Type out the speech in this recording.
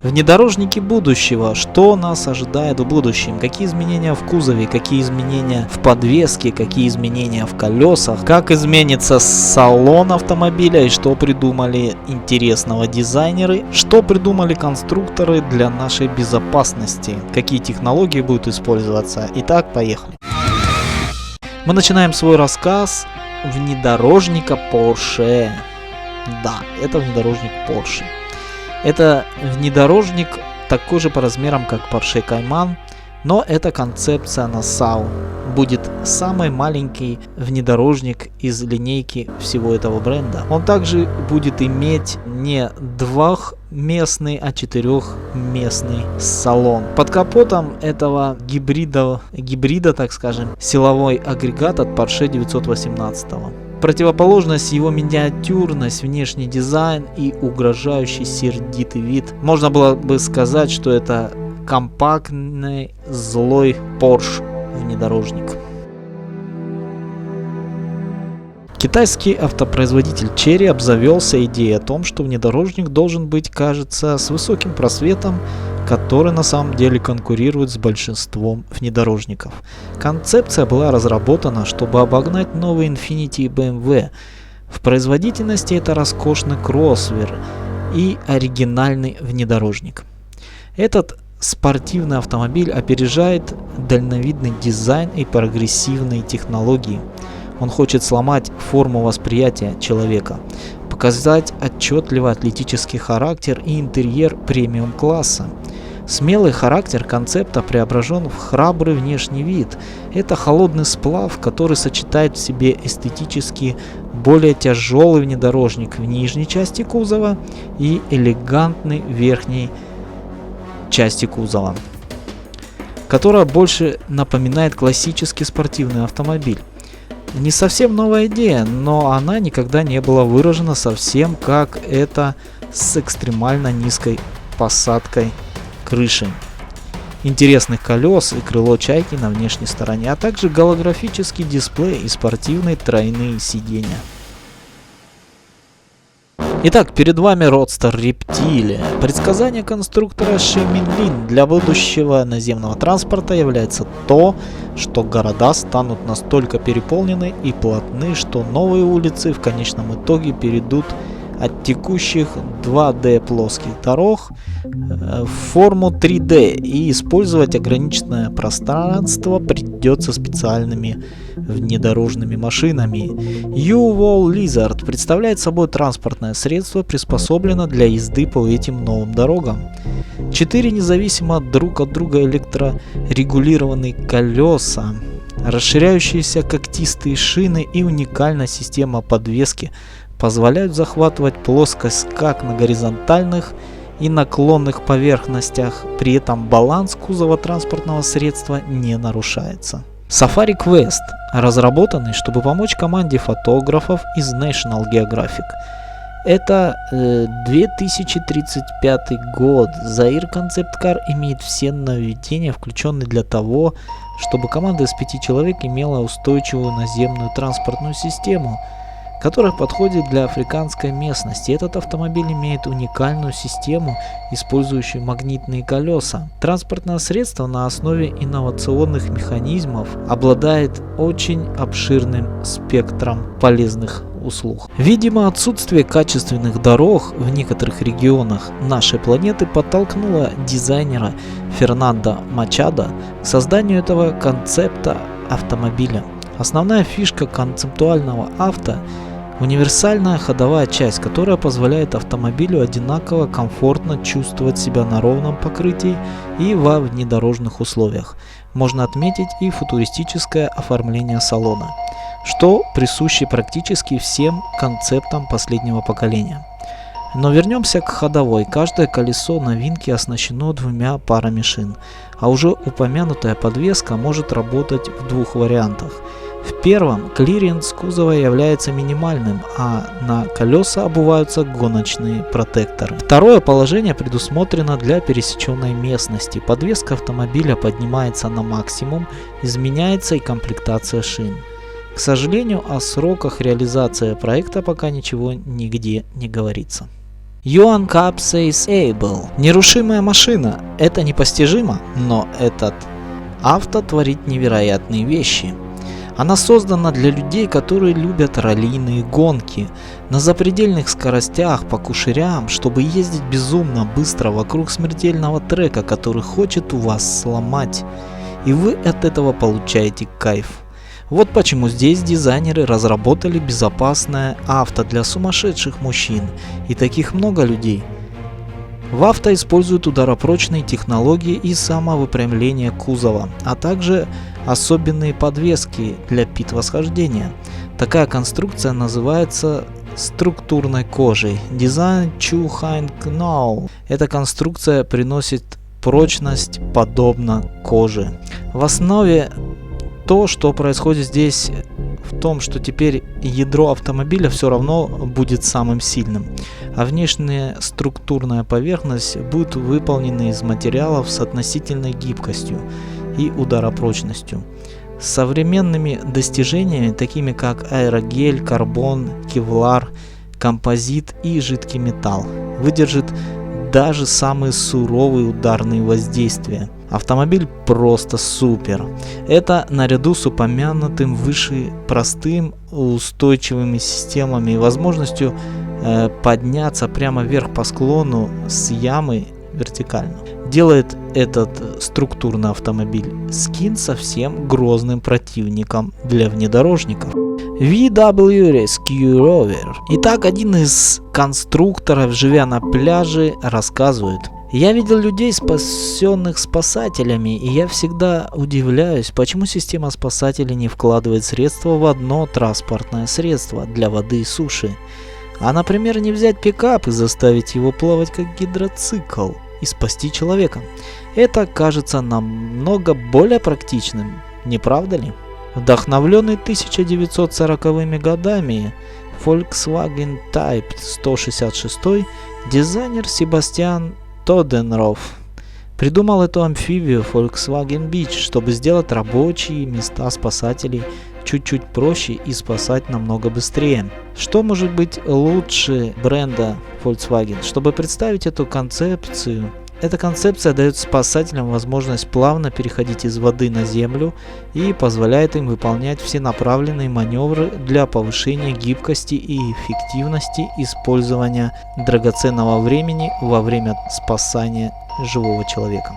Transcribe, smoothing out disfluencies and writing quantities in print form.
Внедорожники будущего. Что нас ожидает в будущем? Какие изменения в кузове, какие изменения в подвеске, какие изменения в колесах, как изменится салон автомобиля и что придумали интересного дизайнеры, что придумали конструкторы для нашей безопасности, какие технологии будут использоваться. Итак, поехали. Мы начинаем свой рассказ внедорожника Porsche. Да, это внедорожник Porsche. Это внедорожник такой же по размерам, как Porsche Cayman, но это концепция Nassau. Будет самый маленький внедорожник из линейки всего этого бренда. Он также будет иметь не двухместный, а четырехместный салон. Под капотом этого гибрида, так скажем, силовой агрегат от Porsche 918. Противоположность его миниатюрность, внешний дизайн и угрожающий сердитый вид. Можно было бы сказать, что это компактный злой Porsche внедорожник. Китайский автопроизводитель Chery обзавелся идеей о том, что внедорожник должен быть, кажется, с высоким просветом, который на самом деле конкурирует с большинством внедорожников. Концепция была разработана, чтобы обогнать новый Infiniti и BMW. В производительности это роскошный кроссовер и оригинальный внедорожник. Этот спортивный автомобиль опережает дальновидный дизайн и прогрессивные технологии. Он хочет сломать форму восприятия человека, показать отчетливо атлетический характер и интерьер премиум-класса. Смелый характер концепта преображен в храбрый внешний вид. Это холодный сплав, который сочетает в себе эстетически более тяжелый внедорожник в нижней части кузова и элегантный в верхней части кузова, которая больше напоминает классический спортивный автомобиль. Не совсем новая идея, но она никогда не была выражена совсем как это с экстремально низкой посадкой крыши, интересных колес и крыло чайки на внешней стороне, а также голографический дисплей и спортивные тройные сиденья. Итак, перед вами Roadster Reptilia. Предсказание конструктора Шиминлин для будущего наземного транспорта является то, что города станут настолько переполнены и плотны, что новые улицы в конечном итоге перейдут от текущих 2D плоских дорог в форму 3D, и использовать ограниченное пространство придется специальными внедорожными машинами. U-Wall Lizard представляет собой транспортное средство, приспособленное для езды по этим новым дорогам. 4 независимо друг от друга электрорегулированные колеса, расширяющиеся когтистые шины и уникальная система подвески позволяют захватывать плоскость как на горизонтальных и наклонных поверхностях, при этом баланс кузова транспортного средства не нарушается. Safari Quest, разработанный, чтобы помочь команде фотографов из National Geographic. Это 2035 год. Zaire Concept Car имеет все нововведения, включенные для того, чтобы команда из 5 человек имела устойчивую наземную транспортную систему, которая подходит для африканской местности. Этот автомобиль имеет уникальную систему, использующую магнитные колеса. Транспортное средство на основе инновационных механизмов обладает очень обширным спектром полезных услуг. Видимо, отсутствие качественных дорог в некоторых регионах нашей планеты подтолкнуло дизайнера Фернандо Мачадо к созданию этого концепта автомобиля. Основная фишка концептуального авто – универсальная ходовая часть, которая позволяет автомобилю одинаково комфортно чувствовать себя на ровном покрытии и во внедорожных условиях. Можно отметить и футуристическое оформление салона, что присуще практически всем концептам последнего поколения. Но вернемся к ходовой. Каждое колесо новинки оснащено 2 парами шин, а уже упомянутая подвеска может работать в 2 вариантах. В первом клиренс кузова является минимальным, а на колеса обуваются гоночные протекторы. Второе положение предусмотрено для пересеченной местности. Подвеска автомобиля поднимается на максимум, изменяется и комплектация шин. К сожалению, о сроках реализации проекта пока ничего нигде не говорится. Johan Kapp says able. Нерушимая машина. Это непостижимо, но этот авто творит невероятные вещи. Она создана для людей, которые любят раллийные гонки на запредельных скоростях по кушерям, чтобы ездить безумно быстро вокруг смертельного трека, который хочет у вас сломать. И вы от этого получаете кайф. Вот почему здесь дизайнеры разработали безопасное авто для сумасшедших мужчин, и таких много людей. В авто используют ударопрочные технологии и самовыпрямление кузова, а также особенные подвески для пит-восхождения. Такая конструкция называется структурной кожей. Design to hang now. Эта конструкция приносит прочность подобно коже. В основе то, что происходит здесь, в том, что теперь ядро автомобиля все равно будет самым сильным, а внешняя структурная поверхность будет выполнена из материалов с относительной гибкостью и ударопрочностью. С современными достижениями, такими как аэрогель, карбон, кевлар, композит и жидкий металл, выдержит даже самые суровые ударные воздействия. Автомобиль просто супер. Это наряду с упомянутым выше простым устойчивыми системами и возможностью подняться прямо вверх по склону с ямы вертикально делает этот структурный автомобиль скин совсем грозным противником для внедорожников. VW Rescue Rover. Итак, один из конструкторов, живя на пляже, рассказывает: я видел людей, спасенных спасателями, и я всегда удивляюсь, почему система спасателей не вкладывает средства в одно транспортное средство для воды и суши. А, например, не взять пикап и заставить его плавать как гидроцикл и спасти человека. Это кажется намного более практичным, не правда ли? Вдохновленный 1940-ми годами Volkswagen Type 166, дизайнер Себастьян Тоденроф придумал эту амфибию Volkswagen Beach, чтобы сделать рабочие места спасателей чуть-чуть проще и спасать намного быстрее. Что может быть лучше бренда Volkswagen? Чтобы представить эту концепцию, эта концепция дает спасателям возможность плавно переходить из воды на землю и позволяет им выполнять все направленные маневры для повышения гибкости и эффективности использования драгоценного времени во время спасания живого человека.